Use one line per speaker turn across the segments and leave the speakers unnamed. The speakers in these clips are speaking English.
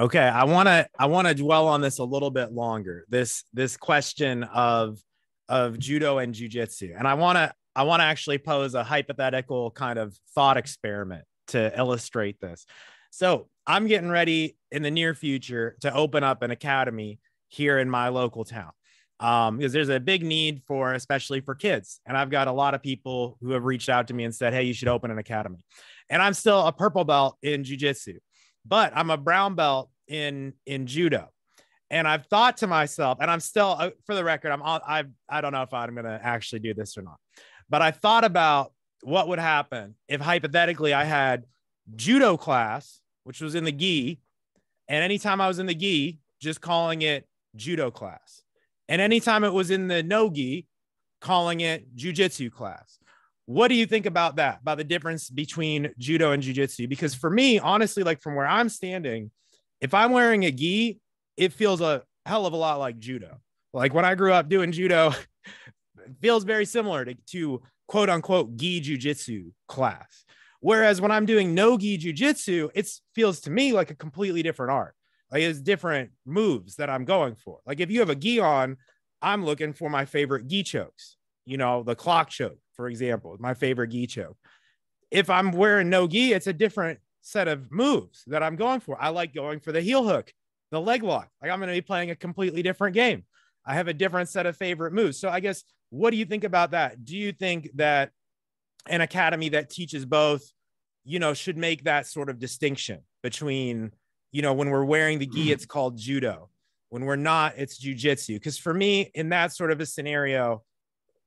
Okay, I want to dwell on this a little bit longer. This question of judo and jiu-jitsu. And I want to actually pose a hypothetical kind of thought experiment to illustrate this. So, I'm getting ready in the near future to open up an academy here in my local town. Because there's a big need for, especially for kids. And I've got a lot of people who have reached out to me and said, hey, you should open an academy. And I'm still a purple belt in jiu-jitsu, but I'm a brown belt in judo. And I've thought to myself, and I'm still, for the record, I don't know if I'm going to actually do this or not, but I thought about what would happen if hypothetically I had judo class, which was in the gi, and anytime I was in the gi, just calling it judo class. And anytime it was in the no gi, calling it jiu-jitsu class. What do you think about that, about the difference between judo and jiu-jitsu? Because for me, honestly, like from where I'm standing, if I'm wearing a gi, it feels a hell of a lot like judo. Like when I grew up doing judo, it feels very similar to quote unquote gi jiu-jitsu class. Whereas when I'm doing no gi jiu-jitsu, it feels to me like a completely different art. Like it's different moves that I'm going for. Like if you have a gi on, I'm looking for my favorite gi chokes. You know, the clock choke, for example, my favorite gi choke. If I'm wearing no gi, it's a different set of moves that I'm going for. I like going for the heel hook, the leg lock. Like I'm going to be playing a completely different game. I have a different set of favorite moves. So I guess, what do you think about that? Do you think that an academy that teaches both, you know, should make that sort of distinction between, you know, when we're wearing the gi, it's called judo. When we're not, it's jiu-jitsu. Because for me, in that sort of a scenario,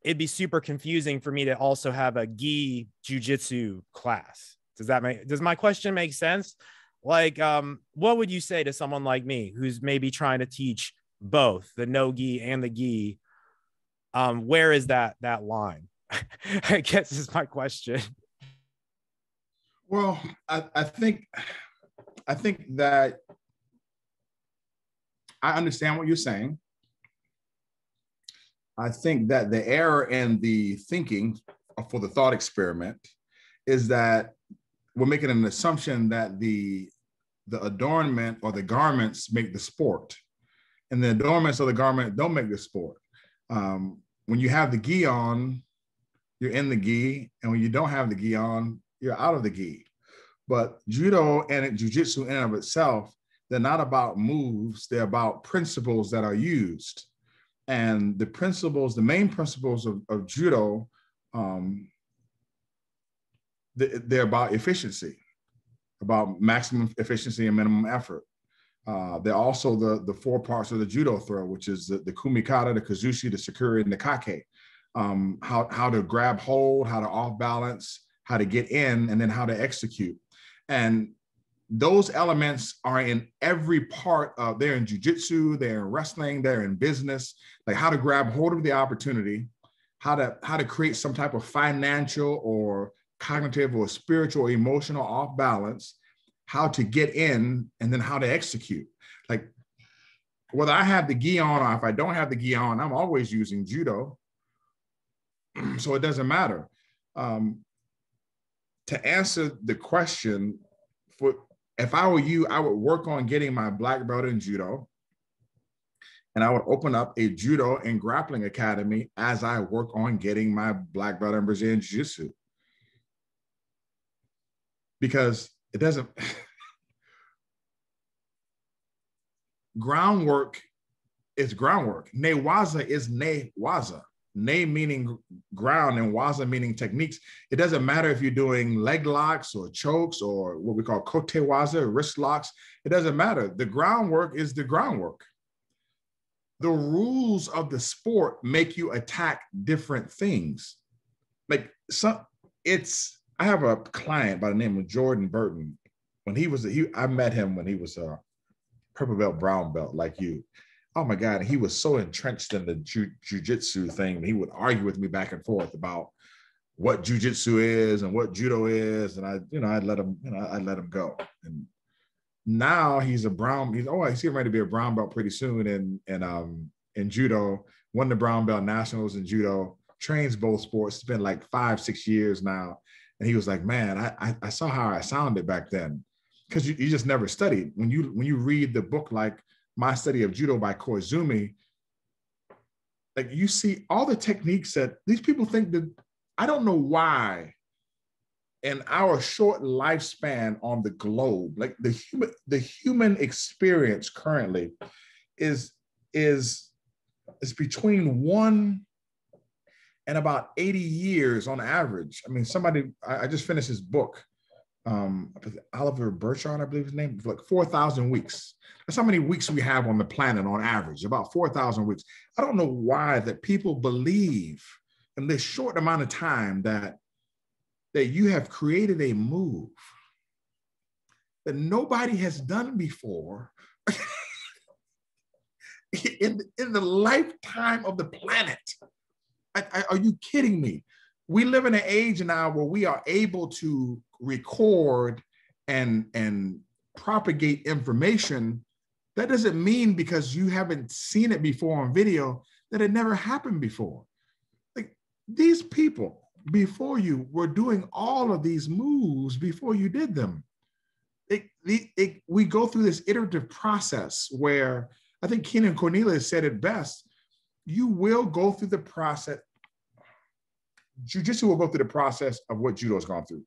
it'd be super confusing for me to also have a gi jiu-jitsu class. Does my question make sense? Like, what would you say to someone like me who's maybe trying to teach both the no gi and the gi? Where is that line? I guess is my question.
Well, I think that I understand what you're saying. I think that the error in the thinking for the thought experiment is that we're making an assumption that the adornment or the garments make the sport, and the adornments of the garment don't make the sport. When you have the gi on, you're in the gi, and when you don't have the gi on, you're out of the gi. But judo and jiu-jitsu in and of itself, they're not about moves, they're about principles that are used. And the principles, the main principles of judo, they're about efficiency, about maximum efficiency and minimum effort. They're also the four parts of the judo throw, which is the kumikata, the kazushi, the sakuri, and the kake. How to grab hold, how to off balance, how to get in, and then how to execute. And those elements are in every part of, they're in jiu-jitsu, they're in wrestling, they're in business, like how to grab hold of the opportunity, how to create some type of financial or cognitive or spiritual or emotional off balance, how to get in, and then how to execute. Like whether I have the gi on or if I don't have the gi on, I'm always using judo. So it doesn't matter. To answer the question, if I were you, I would work on getting my black belt in judo, and I would open up a judo and grappling academy as I work on getting my black belt in Brazilian Jiu-Jitsu. Because it doesn't, groundwork is groundwork. Newaza is newaza. Ne meaning ground and waza meaning techniques. It doesn't matter if you're doing leg locks or chokes or what we call kote waza, wrist locks. It doesn't matter. The groundwork is the groundwork. The rules of the sport make you attack different things. Like I have a client by the name of Jordan Burton. I met him when he was a purple belt, brown belt like you. Oh my God, he was so entrenched in the jiu-jitsu thing. He would argue with me back and forth about what jiu-jitsu is and what judo is. And I'd let him go. And now he's getting ready to be a brown belt pretty soon in judo, won the brown belt nationals in judo, trains both sports. It's been like 5-6 years now. And he was like, man, I saw how I sounded back then. because you just never studied. When you read the book like My Study of Judo by Koizumi, like you see all the techniques that these people think that, I don't know why in our short lifespan on the globe, like the human experience currently is between 1 and about 80 years on average. I mean, I just finished his book, Oliver Bertrand, I believe his name, like 4,000 weeks. That's how many weeks we have on the planet on average, about 4,000 weeks. I don't know why that people believe in this short amount of time that you have created a move that nobody has done before in the lifetime of the planet. Are you kidding me? We live in an age now where we are able to record and propagate information. That doesn't mean because you haven't seen it before on video that it never happened before. Like these people before you were doing all of these moves before you did them. We go through this iterative process where I think Keenan Cornelius said it best. You will go through the process. Jiu-Jitsu will go through the process of what judo has gone through.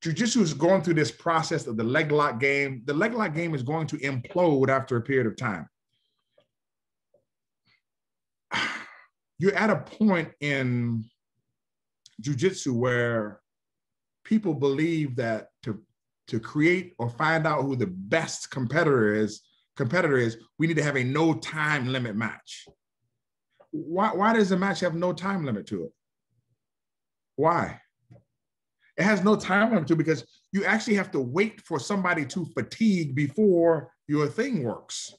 Jiu-Jitsu is going through this process of the leg lock game. The leg lock game is going to implode after a period of time. You're at a point in Jiu-Jitsu where people believe that to create or find out who the best competitor is, we need to have a no time limit match. Why does the match have no time limit to it? Why? It has no time limit to it because you actually have to wait for somebody to fatigue before your thing works.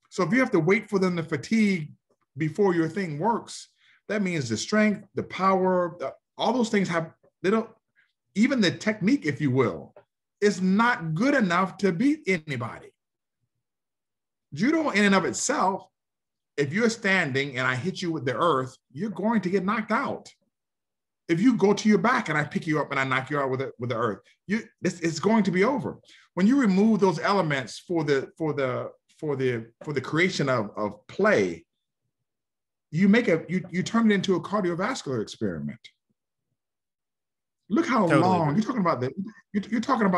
So if you have to wait for them to fatigue before your thing works, that means the strength, the power, all those things even the technique, if you will, is not good enough to beat anybody. Judo in and of itself, if you're standing and I hit you with the earth, you're going to get knocked out. If you go to your back and I pick you up and I knock you out with the earth, it's going to be over. When you remove those elements for the creation of play, you turn it into a cardiovascular experiment. Look how long you're talking about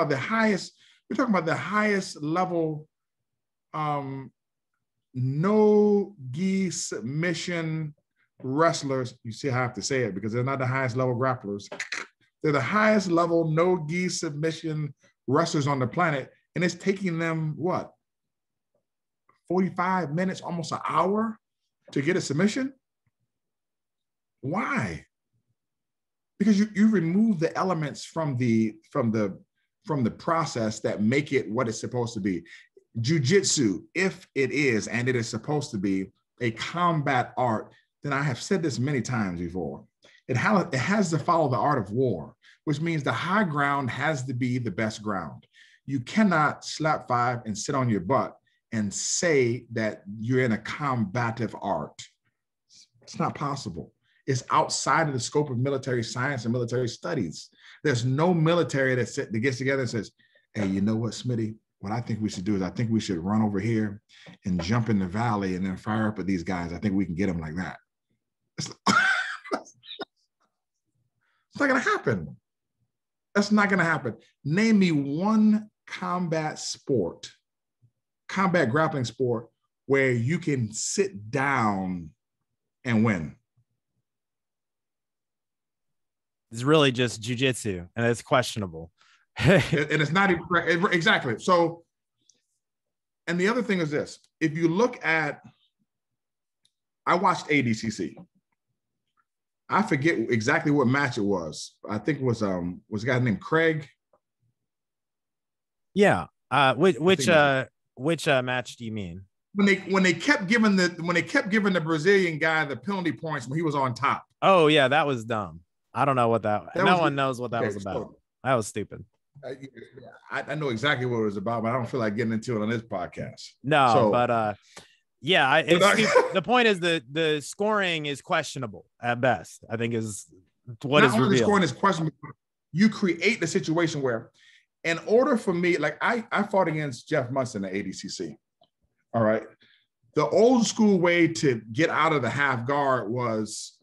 the highest level no gi submission wrestlers. You see how I have to say it because they're not the highest level grapplers. They're the highest level no gi submission wrestlers on the planet, and it's taking them what, 45 minutes, almost an hour to get a submission? Why? Because you remove the elements from the process that make it what it's supposed to be. Jiu-Jitsu, if it is, and it is supposed to be a combat art, then I have said this many times before. It has to follow the art of war, which means the high ground has to be the best ground. You cannot slap five and sit on your butt and say that you're in a combative art. It's not possible. It's outside of the scope of military science and military studies. There's no military that gets together and says, hey, you know what, Smitty? What I think we should do is I think we should run over here and jump in the valley and then fire up at these guys. I think we can get them like that. It's not going to happen. That's not going to happen. Name me one combat grappling sport, where you can sit down and win.
It's really just jiu-jitsu, and it's questionable.
And it's not even exactly. So, and the other thing is this: if you look at, I watched ADCC. I forget exactly what match it was. I think it was a guy named Craig.
Yeah. Which match do you mean?
When they kept giving the Brazilian guy the penalty points when he was on top.
Oh yeah, that was dumb. I don't know what no one knows what that was about. So, that was stupid.
I know exactly what it was about, but I don't feel like getting into it on this podcast.
No, so, but yeah, the point is that the scoring is questionable at best. I think is what is revealed.
The scoring is questionable. You create the situation where in order for me, like I fought against Jeff Munson in the ADCC. All right. The old school way to get out of the half guard was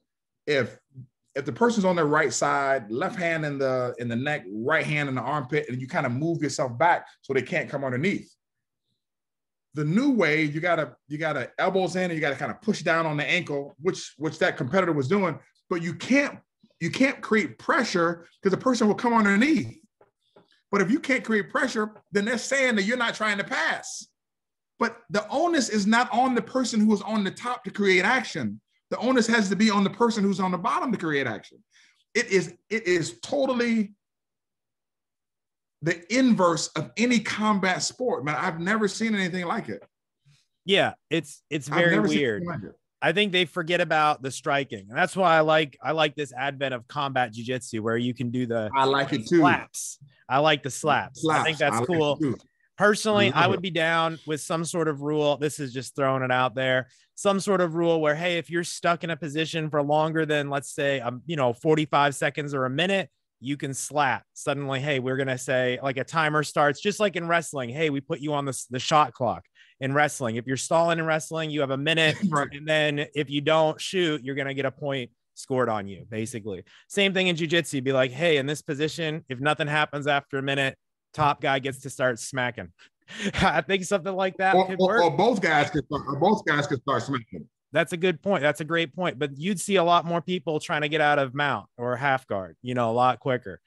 if the person's on their right side, left hand in the neck, right hand in the armpit, and you kind of move yourself back so they can't come underneath. The new way, you gotta elbows in and you gotta kind of push down on the ankle, which that competitor was doing, but you can't create pressure because the person will come underneath. But if you can't create pressure, then they're saying that you're not trying to pass. But the onus is not on the person who is on the top to create action. The onus has to be on the person who's on the bottom to create action. It is totally the inverse of any combat sport, man. I've never seen anything like it.
Yeah, it's very weird. I think they forget about the striking. And that's why I like this advent of combat jiu-jitsu where you can do the slaps. I like the slaps. I think that's cool. Personally, I would be down with some sort of rule. This is just throwing it out there. Some sort of rule where, hey, if you're stuck in a position for longer than, let's say, 45 seconds or a minute, you can slap. Suddenly, hey, we're going to say like a timer starts, just like in wrestling. Hey, we put you on the shot clock in wrestling. If you're stalling in wrestling, you have a minute. Right. And then if you don't shoot, you're going to get a point scored on you, basically. Same thing in jiu-jitsu. Be like, hey, in this position, if nothing happens after a minute, top guy gets to start smacking. I think something like that could work. Or
both guys could start smacking.
That's a good point. That's a great point. But you'd see a lot more people trying to get out of mount or half guard, a lot quicker.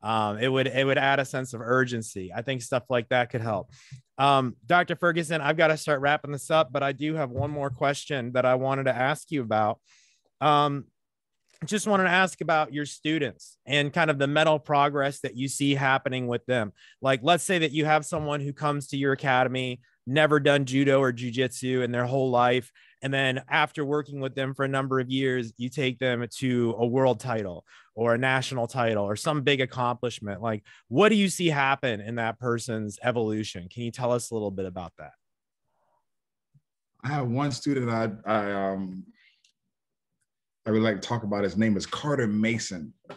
It would add a sense of urgency. I think stuff like that could help. Dr. Ferguson, I've got to start wrapping this up, but I do have one more question that I wanted to ask you about. Just wanted to ask about your students and kind of the mental progress that you see happening with them. Like, let's say that you have someone who comes to your academy, never done judo or jiu-jitsu in their whole life. And then after working with them for a number of years, you take them to a world title or a national title or some big accomplishment. Like, what do you see happen in that person's evolution? Can you tell us a little bit about that?
I have one student I would like to talk about. His name is Carter Mason. I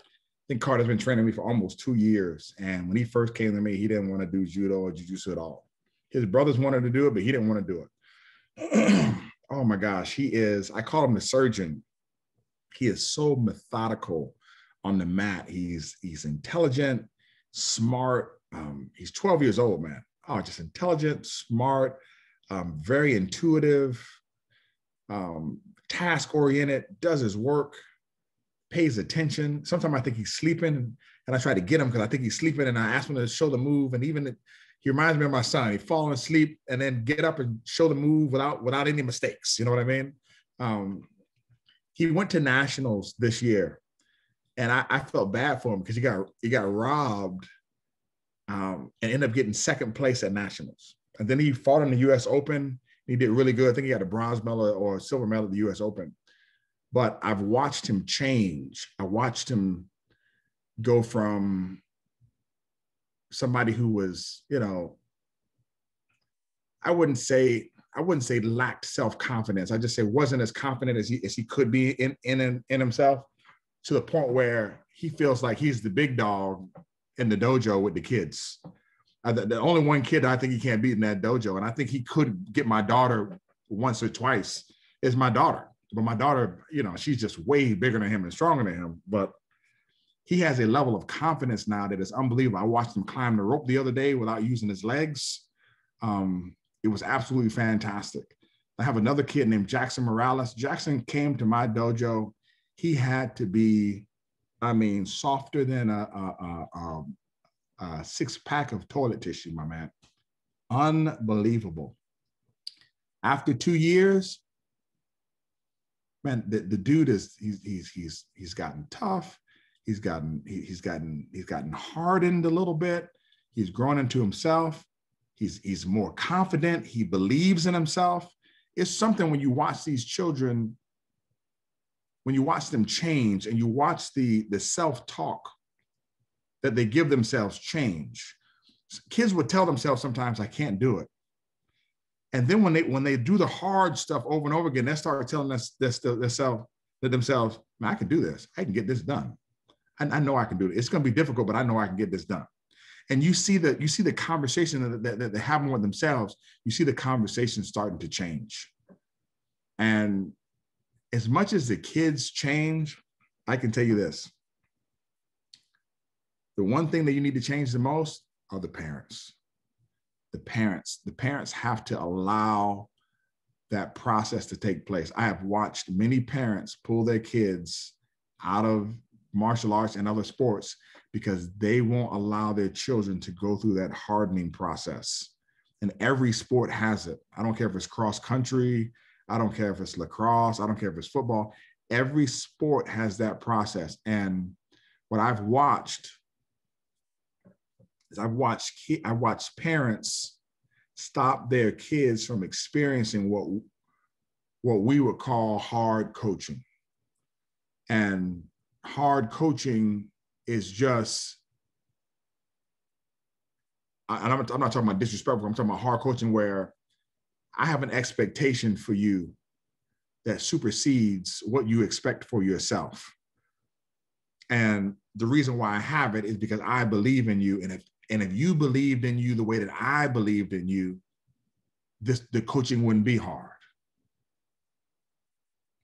think Carter's been training me for almost 2 years. And when he first came to me, he didn't want to do judo or jiu-jitsu at all. His brothers wanted to do it, but he didn't want to do it. Oh my gosh, I call him the surgeon. He is so methodical on the mat. He's intelligent, smart. He's 12 years old, man. Oh, just intelligent, smart, very intuitive, task-oriented, does his work, pays attention. Sometimes I think he's sleeping and I try to get him because I think he's sleeping and I ask him to show the move. And even he reminds me of my son. He'd fall asleep and then get up and show the move without any mistakes. You know what I mean? He went to nationals this year and I felt bad for him because he got robbed and ended up getting second place at nationals. And then he fought in the US Open. He did really good. I think he got a bronze medal or a silver medal at the US Open. But I've watched him change. I watched him go from somebody who was, I wouldn't say lacked self-confidence. I just say wasn't as confident as he could be in himself, to the point where he feels like he's the big dog in the dojo with the kids. The only one kid I think he can't beat in that dojo, and I think he could get my daughter once or twice, is my daughter. But my daughter, she's just way bigger than him and stronger than him. But he has a level of confidence now that is unbelievable. I watched him climb the rope the other day without using his legs. It was absolutely fantastic. I have another kid named Jackson Morales. Jackson came to my dojo. He had to be, softer than a 6-pack of toilet tissue, my man. Unbelievable. After 2 years, man, the dude he's gotten tough. He's gotten hardened a little bit. He's grown into himself. He's more confident. He believes in himself. It's something when you watch these children, when you watch them change and you watch the self-talk that they give themselves change. Kids would tell themselves sometimes, I can't do it. And then when they do the hard stuff over and over again, they start telling themselves, man, I can do this. I can get this done. I know I can do it. It's going to be difficult, but I know I can get this done. And you see the conversation that they're having with themselves. You see the conversation starting to change. And as much as the kids change, I can tell you this. The one thing that you need to change the most are the parents. The parents have to allow that process to take place. I have watched many parents pull their kids out of martial arts and other sports because they won't allow their children to go through that hardening process. And every sport has it. I don't care if it's cross country. I don't care if it's lacrosse. I don't care if it's football. Every sport has that process. And what I've watched is I've watched parents stop their kids from experiencing what we would call hard coaching. And hard coaching is just, and I'm not talking about disrespectful, I'm talking about hard coaching where I have an expectation for you that supersedes what you expect for yourself. And the reason why I have it is because I believe in you. And if you believed in you the way that I believed in you, the coaching wouldn't be hard.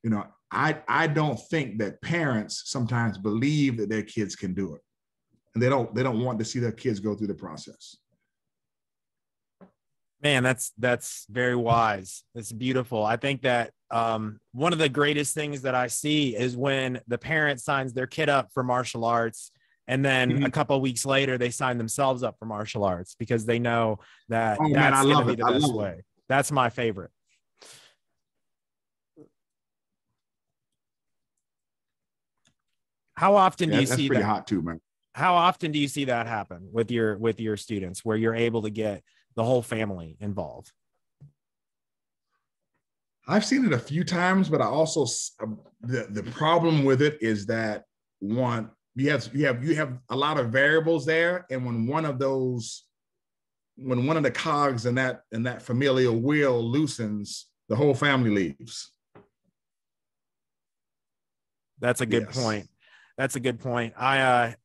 You know, I don't think that parents sometimes believe that their kids can do it. And they don't want to see their kids go through the process.
Man, that's very wise. That's beautiful. I think that one of the greatest things that I see is when the parent signs their kid up for martial arts, and then a couple of weeks later they sign themselves up for martial arts because they know that that's going to be the best way. That's my favorite. How often do you see that? That's
pretty hot too, man.
How often do you see that happen with your students, where you're able to get the whole family involved?
I've seen it a few times, but I also the problem with it is that one, you have a lot of variables there, and when one of the cogs in that familial wheel loosens, the whole family leaves.
That's a good point. That's a good point. There have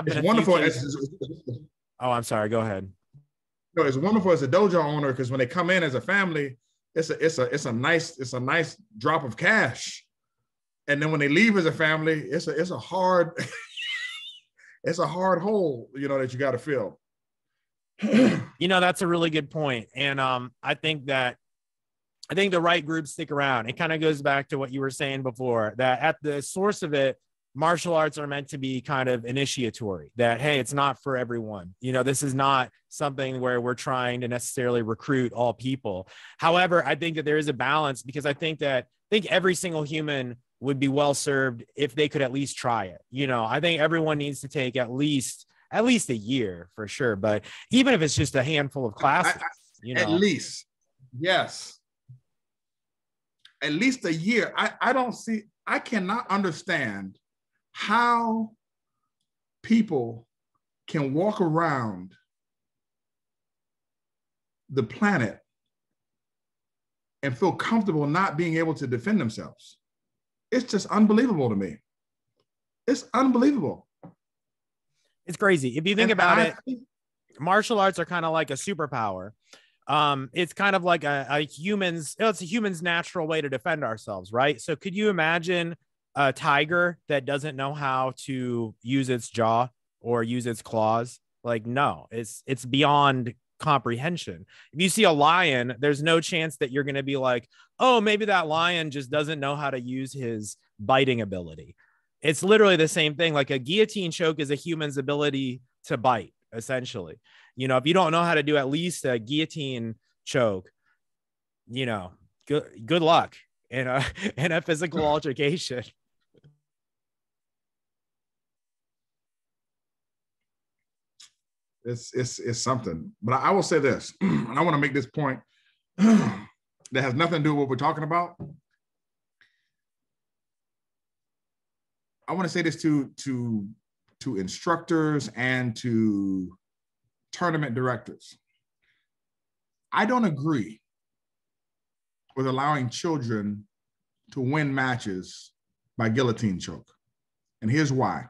been
it's wonderful.
Oh, I'm sorry. Go ahead.
No, it's wonderful as a dojo owner because when they come in as a family, it's a nice drop of cash, and then when they leave as a family, it's a hard it's a hard hole, that you got to fill.
That's a really good point, and I think the right groups stick around. It kind of goes back to what you were saying before, that at the source of it, martial arts are meant to be kind of initiatory, that, hey, it's not for everyone. This is not something where we're trying to necessarily recruit all people. However, I think that there is a balance, because I think every single human would be well served if they could at least try it. I think everyone needs to take at least a year for sure. But even if it's just a handful of classes,
at least, yes. At least a year. I cannot understand how people can walk around the planet and feel comfortable not being able to defend themselves. It's just unbelievable to me. It's unbelievable.
It's crazy. If you think about it, martial arts are kind of like a superpower. It's kind of like it's a human's natural way to defend ourselves, right? So could you imagine a tiger that doesn't know how to use its jaw or use its claws? Like, no, it's beyond comprehension. If you see a lion, there's no chance that you're going to be like, oh, maybe that lion just doesn't know how to use his biting ability. It's literally the same thing. Like, a guillotine choke is a human's ability to bite, essentially. If you don't know how to do at least a guillotine choke, good luck in a physical altercation.
It's something. But I will say this, and I want to make this point that has nothing to do with what we're talking about. I want to say this to instructors and to tournament directors. I don't agree with allowing children to win matches by guillotine choke. And here's why.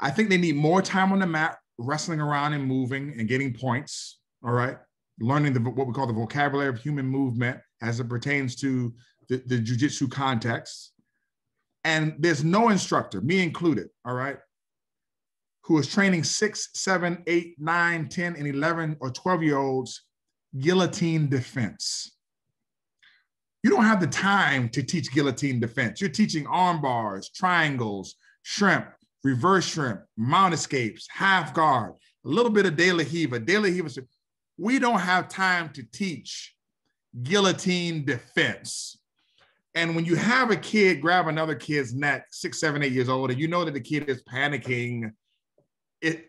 I think they need more time on the mat, wrestling around and moving and getting points. All right. Learning what we call the vocabulary of human movement as it pertains to the jiu-jitsu context. And there's no instructor, me included, all right, who is training 6, 7, 8, 9, 10, and 11 or 12-year-olds guillotine defense. You don't have the time to teach guillotine defense. You're teaching arm bars, triangles, shrimp, reverse shrimp, mount escapes, half guard, a little bit of de la Riva. De la Riva. We don't have time to teach guillotine defense. And when you have a kid grab another kid's neck, 6, 7, 8 years old, and you know that the kid is panicking, it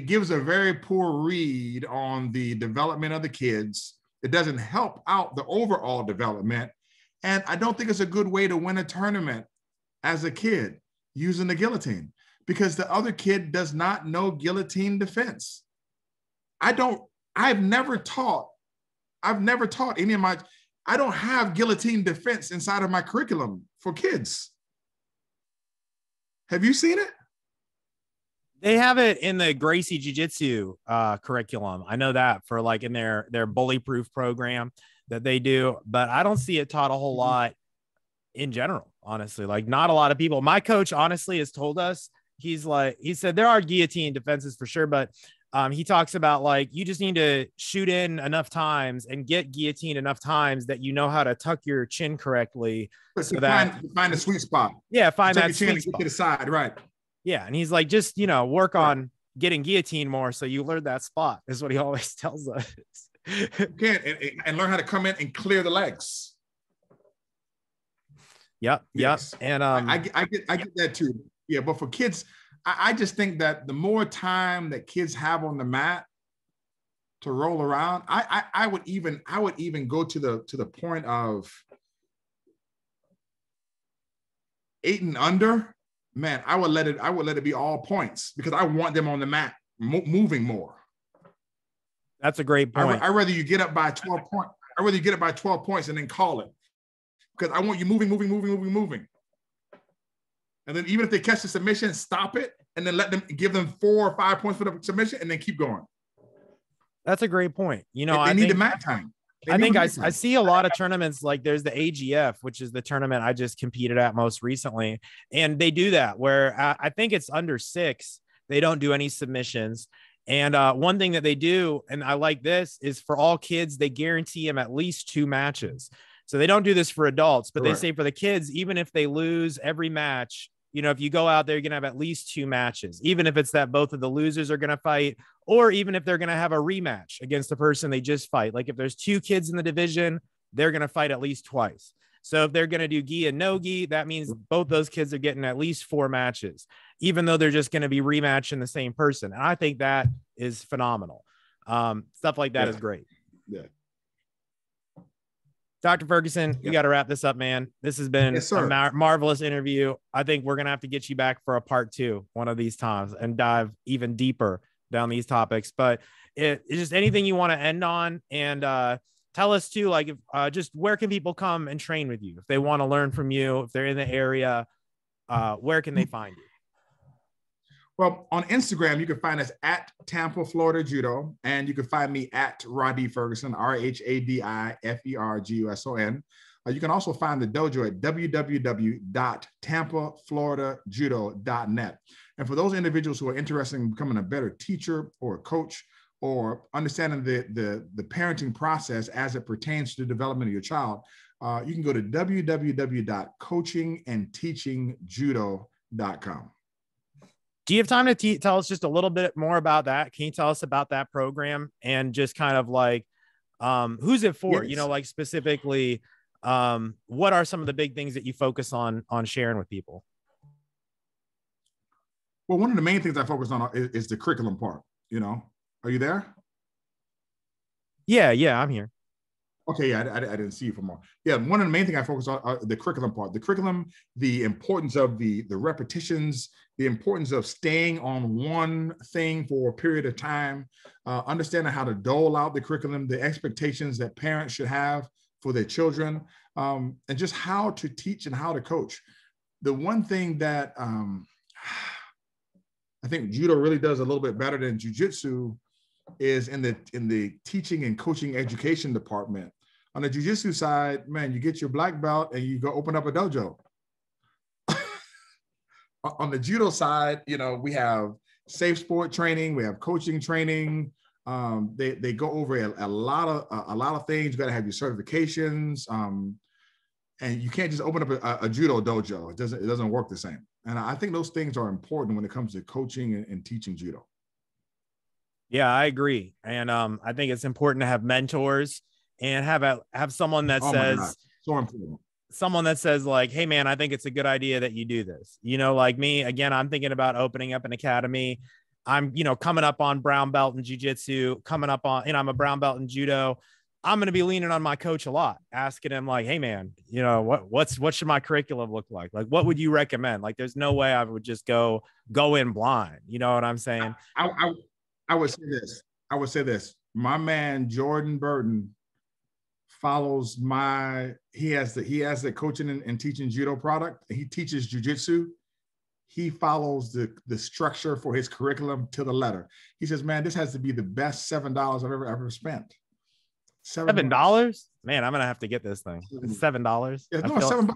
gives a very poor read on the development of the kids. It doesn't help out the overall development. And I don't think it's a good way to win a tournament as a kid using the guillotine, because the other kid does not know guillotine defense. I've never taught any of my, I don't have guillotine defense inside of my curriculum for kids. Have you seen it?
They have it in the Gracie Jiu-Jitsu curriculum. I know that for like in their bully proof program that they do, but I don't see it taught a whole lot in general, honestly. Like not a lot of people. My coach honestly has told us, he said there are guillotine defenses for sure, but he talks about like, you just need to shoot in enough times and get guillotined enough times that you know how to tuck your chin correctly. So that
find the sweet spot.
Yeah. Find that
sweet spot. Get to the side. Right.
Yeah. And he's like, just, work on getting guillotined more. So you learn that spot is what he always tells us.
and learn how to come in and clear the legs.
Yep.
Yes.
Yep. And
I get that too. Yeah. But for kids, I just think that the more time that kids have on the mat to roll around, I would even go to the point of 8 and under. Man, I would let it be all points, because I want them on the mat moving more.
That's a great point.
I'd rather you get up by 12 points. I'd rather you get up by 12 points and then call it, because I want you moving. And then even if they catch the submission, stop it, and then give them 4 or 5 points for the submission, and then keep going.
That's a great point.
They need the mat time.
I see a lot of tournaments, like there's the AGF, which is the tournament I just competed at most recently. And they do that where I think it's under 6. They don't do any submissions. And one thing that they do, and I like this, is for all kids, they guarantee them at least 2 matches. So they don't do this for adults, but they say for the kids, even if they lose every match, if you go out there, you're going to have at least 2 matches, even if it's that both of the losers are going to fight, or even if they're going to have a rematch against the person they just fight. Like if there's 2 kids in the division, they're going to fight at least twice. So if they're going to do gi and no gi, that means both those kids are getting at least 4 matches, even though they're just going to be rematching the same person. And I think that is phenomenal. Stuff like that is great.
Yeah.
Dr. Ferguson, we got to wrap this up, man. This has been a marvelous interview. I think we're going to have to get you back for a part 2 one of these times and dive even deeper down these topics. But it's just anything you want to end on, and tell us too, like if, just where can people come and train with you if they want to learn from you, if they're in the area, where can they find you?
Well, on Instagram, you can find us at Tampa, Florida Judo, and you can find me at Rhadi Ferguson, RHADIFERGUSON. You can also find the dojo at www.tampafloridajudo.net. And for those individuals who are interested in becoming a better teacher or a coach, or understanding the parenting process as it pertains to the development of your child, you can go to www.coachingandteachingjudo.com.
Do you have time to tell us just a little bit more about that? Can you tell us about that program and just kind of like, who's it for?
Yes.
Like specifically, what are some of the big things that you focus on sharing with people?
Well, one of the main things I focus on is the curriculum part. Are you there?
Yeah, I'm here.
Okay, yeah, I didn't see you for more. Yeah, one of the main things I focus on are the curriculum part. The curriculum, the importance of the repetitions, the importance of staying on one thing for a period of time, understanding how to dole out the curriculum, the expectations that parents should have for their children, and just how to teach and how to coach. The one thing that I think judo really does a little bit better than jiu-jitsu is in the teaching and coaching education department. On the jiu-jitsu side, man, you get your black belt and you go open up a dojo. On the judo side, you know, we have safe sport training, we have coaching training. They go over a lot of things. You got to have your certifications, and you can't just open up a judo dojo. It doesn't work the same. And I think those things are important when it comes to coaching and teaching judo.
Yeah, I agree, and I think it's important to have mentors and have someone that says,
so important.
Someone that says like, hey man, I think it's a good idea that you do this. You know, like me, again, I'm thinking about opening up an academy. I'm, you know, coming up on brown belt in jiu-jitsu, coming up on, you know, I'm a brown belt in judo. I'm going to be leaning on my coach a lot, asking him like, hey man, you know, what should my curriculum look like? Like, what would you recommend? Like, there's no way I would just go in blind. You know what I'm saying?
I would say this. My man, Jordan Burton, follows he has the coaching and teaching judo product. He teaches jiu-jitsu. He follows the structure for his curriculum to the letter. He says, man, this has to be the best $7 I've ever spent. $7?
Man, I'm going to have to get this thing. It's $7.
Yeah, no, $7.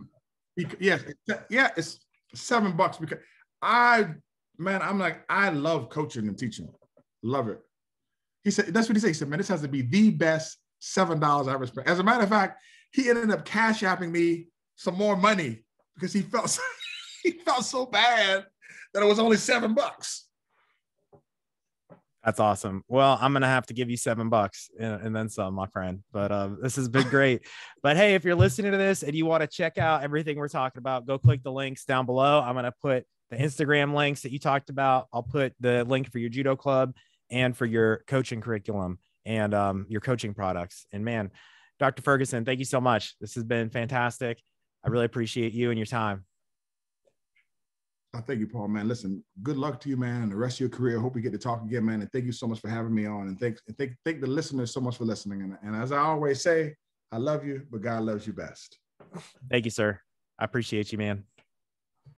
Yes. Yeah, it's $7 because I love coaching and teaching. Love it. He said, that's what he said. He said, man, this has to be the best $7 I ever spent. As a matter of fact, he ended up cash apping me some more money because he felt so bad that it was only $7.
That's awesome. Well, I'm going to have to give you $7 and then some, my friend, but this has been great. But hey, if you're listening to this and you want to check out everything we're talking about, go click the links down below. I'm going to put the Instagram links that you talked about. I'll put the link for your judo club and for your coaching curriculum and your coaching products. And man, Dr. Ferguson, thank you so much. This has been fantastic. I really appreciate you and your time.
Thank you, Paul, man. Listen, good luck to you, man, and the rest of your career. I hope we get to talk again, man. And thank you so much for having me on. And thank the listeners so much for listening. And as I always say, I love you, but God loves you best.
Thank you, sir. I appreciate you, man.